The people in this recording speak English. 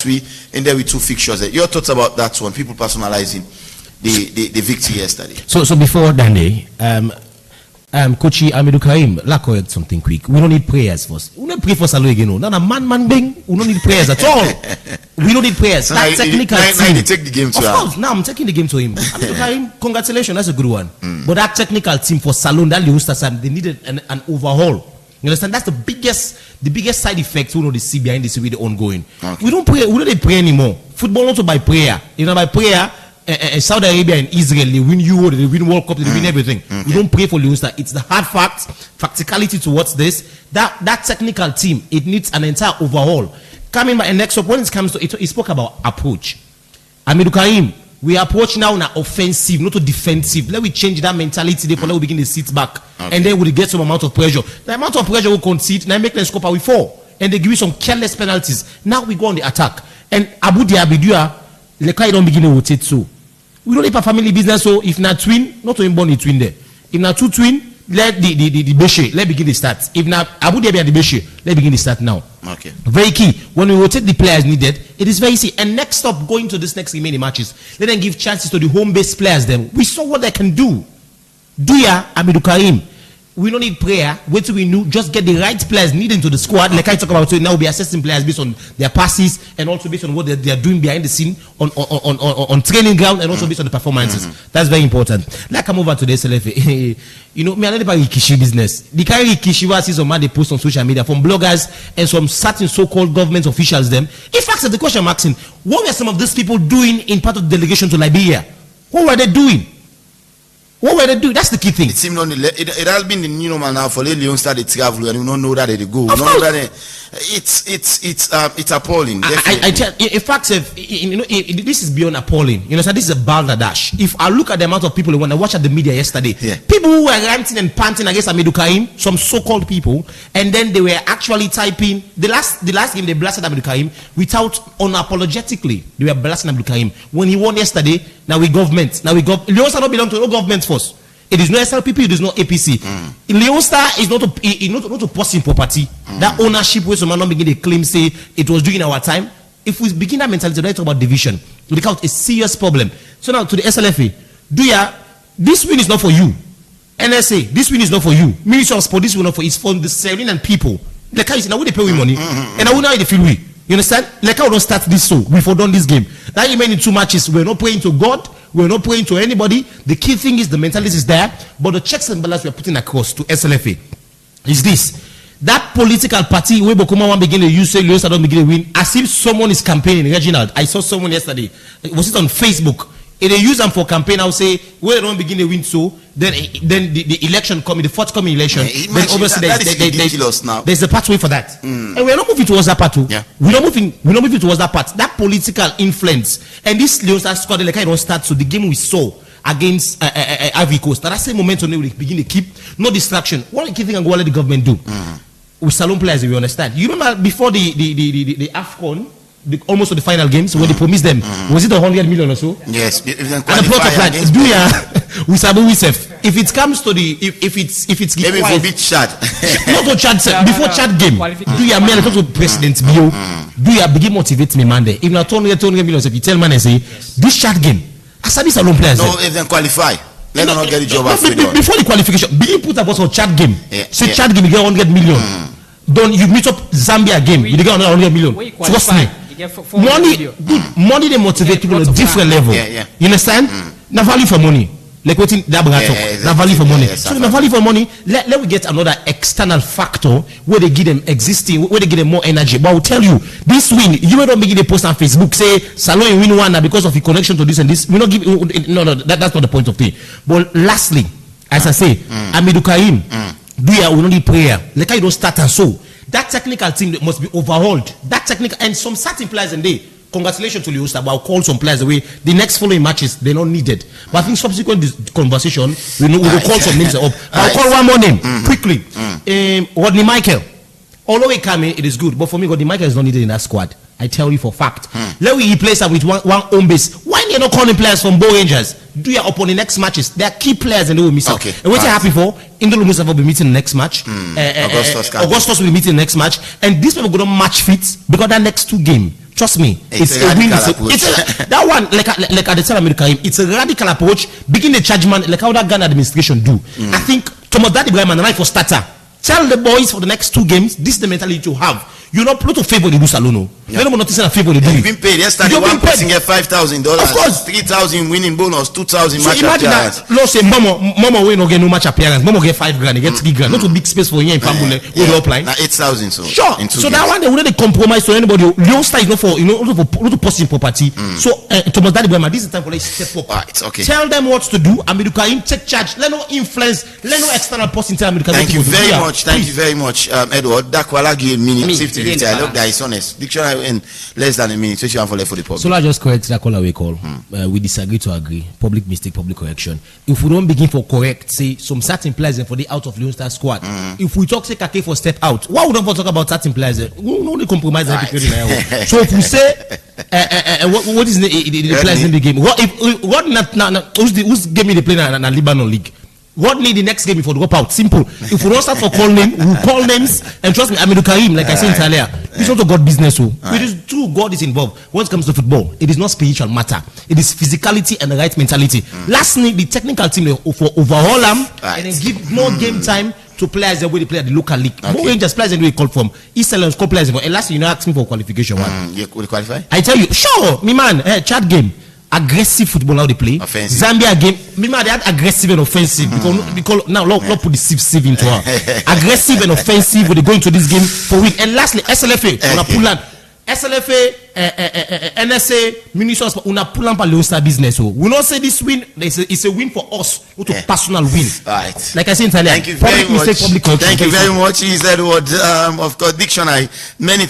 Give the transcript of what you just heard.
as we in there with 2 fixtures. Your thoughts about that one? People personalizing the victory yesterday. So before Dande, Coach Amidou Karim, like something quick. We don't need prayers first. We don't pray for Salo again. No, man bing. We don't need prayers at all. We don't need prayers. So that technical team. Now they take the game to him. Of course, now I'm taking the game to him. Amidou Karim, congratulations, that's a good one. But that technical team for Salon, that Leone, they needed an overhaul. You understand? That's the biggest side effect we know the see behind this with the ongoing. Okay. We don't need pray anymore. Football not by prayer. You know, by prayer. Saudi Arabia and Israel, they win Euro, they win World Cup, they win everything. We don't pray for Leone. It's the hard facticality towards this. That technical team, it needs an entire overhaul. Coming by next up, when it comes to it, he spoke about approach. Amidou Karim, we approach now na offensive, not to defensive. Let we change that mentality. Therefore, let we begin to sit back, and then we'll get some amount of pressure. The amount of pressure we concede, now make them score, we fall, and they give you some careless penalties. Now we go on the attack, and Abu Dhabi, the guy don't begin to rotate so. We don't have a family business, so if not twin, not to born a twin there. If not 2 twin, let the Beshe, let begin the start. If not Abu Dhabi and the Beshe, let begin the start now. Okay. Very key. When we rotate the players needed, it is very easy. And next up, going to this next remaining matches, let them give chances to the home base players. Then we saw what they can do. Duya Amidou Karim. We don't need prayer. Wait till we know. Just get the right players needed into the squad. Like I talk about, so now we'll be assessing players based on their passes and also based on what they are doing behind the scene on training ground and also based on the performances. That's very important. Like come over to the SLFA. You know, me I know about Rikishi business. The kind of Rikishi was some man they post on social media from bloggers and some certain so-called government officials. Them. In fact, the question I'm asking, what were some of these people doing in part of the delegation to Liberia? What were they doing? What were they doing? That's the key thing. It seemed it has been the new normal now for Leone started travel and we don't know that they go. We don't know that it's appalling. I tell in fact, this is beyond appalling. You know, so this is a balderdash. If I look at the amount of people when I watched at the media yesterday, people who were ranting and panting against Amidou Karim, some so-called people, and then they were actually typing the last game they blasted Amidou Karim without unapologetically. They were blasting Amidou Karim when he won yesterday. Now we government. Leone not belong to no government force. It is no SLPP, it is no APC. Leone is not a person property. That ownership where someone not begin to claim say it was during our time. If we begin that mentality, let's talk about division. We look out a serious problem. So now to the SLFA, this win is not for you. NSA, this win is not for you. Ministry of Sport, this win is not for. It's for the Serene and people. Like I said, now we they pay with money, and I will now they feel we. You understand? Like how we don't start this so we've done this game. That remaining 2 matches, we're not praying to God. We're not praying to anybody. The key thing is the mentality is there, but the checks and balances we're putting across to SLFA is this: that political party where Bokuma one begin to use, say Leone don't begin to win, as if someone is campaigning. Reginald, I saw someone yesterday. Was it on Facebook? If they use them for campaign, I'll say where they don't begin to win, so then the election coming, the forthcoming election. Then obviously there's a pathway for that, and we're not moving towards that pathway. We're not moving towards that path. That political influence and this Leone squad, like I don't start. So the game we saw against Ivory Coast, that same momentum we begin to keep, no distraction. What the key thing and what let the government do with Salon players, we understand. You remember before the AFCON. Almost to the final games when they promised them, was it 100 million or so? Yes. And the plot of that if it comes to the if it's maybe for bit Chad, not for Chad before Chad game, do you mean to President Bio? Do you begin motivate me, man? If not 200 million, if you tell man and say this Chad game, I said this Salon players. No, if they qualify, let them not get the job before the qualification. Being put up for Chad game, say Chad game, you get 100 million. Don't you meet up Zambia game, you get 100 million. Trust me. Money they motivate people at a different level. You understand? Now value for money. Like what in that talk. Now value for money. So now value for money. Let we get another external factor where they give them existing, where they give them more energy. But I will tell you, this win, you don't begin a post on Facebook say Salon win one because of the connection to this and this. We not give that's not the point of thing. But lastly, as I say, Amidou Karim, we don't need prayer. Like I don't start and so. That technical team must be overhauled. That technical and some certain players and they. Congratulations to Leone, but I'll call some players away. The next following matches they're not needed. But I think subsequent this conversation, we will call some names up. I'll call one more name quickly. Rodney Michael. Although he came in, it is good. But for me, Rodney Michael is not needed in that squad. I tell you for fact. Let me replace him with one home base. Why are you not calling players from Bo Rangers? Do your upon the next matches? They are key players and they will miss out. And what you're happy for? Indolo Mustafa will be meeting the next match. Augustus will be meeting the next match. And these people are going to match fit because that next two Trust me, It's a win. radical approach. That one, like at the time America, it's a radical approach. Begin the chargement, like how that Ghana administration do. I think Thomas Daddy Ibrahim and right for starter. Tell the boys for the next 2 games, this is the mentality to have. You're not to favor the do Salono. You're not noticing a favor the do. You've been paid yesterday. One person get $5,000. Of course, 3,000 winning bonus, 2,000 match appearance. So imagine that. Say, Mama will not get no match appearance. Mama get $5,000. He get $3,000. Not a big space for you in Fambule. With the upline. 8,000. So sure. So that one they wouldn't compromise to anybody. Leone Star is not for not for posting property. So Thomas Daddy Boyma, this is the time for them to step up. Right, okay. Tell them what to do. America take charge. Let no influence. Let no external posting. Tell America. Thank you very much. Thank you very much, Edward. Dakwala give me 50-50. I look that is honest. Dictionary in less than a minute. So you want for the public. So I just correct that call away call. We disagree to agree. Public mistake, public correction. If we don't begin for correct, say some certain players for the out of Leone Star squad. If we talk say Kake for step out, why would we talk about certain players? We don't compromise right. So if we say what is the players in the game? Who's gave me the player in the Lebanon league? What need the next game before the drop out? Simple. If we don't start for call name, we'll call names. And trust me, Aminu Karim, like I said earlier, it's not a God business. It is true, God is involved. When it comes to football, it is not spiritual matter. It is physicality and the right mentality. Lastly, the technical team for overhaul them and then give more game time to players the way they play at the local league. More Rangers players than we call from East Islands call players. And lastly, you know, asking for qualification. You will qualify? I tell you, sure, me man, chat game. Aggressive football how they play. Offensive. Zambia game, remember they had aggressive and offensive because now not put the sieve into her. Aggressive and offensive when they go into this game for win. And lastly, SLFA on a pull SLFA, NSA, munitions, on a pull for Leone Star business. So we not say this win. It's a win for us. It's a personal win. Right. Like I said in Thailand. Thank you very much. Thank you very much. He said what of course dictionary many.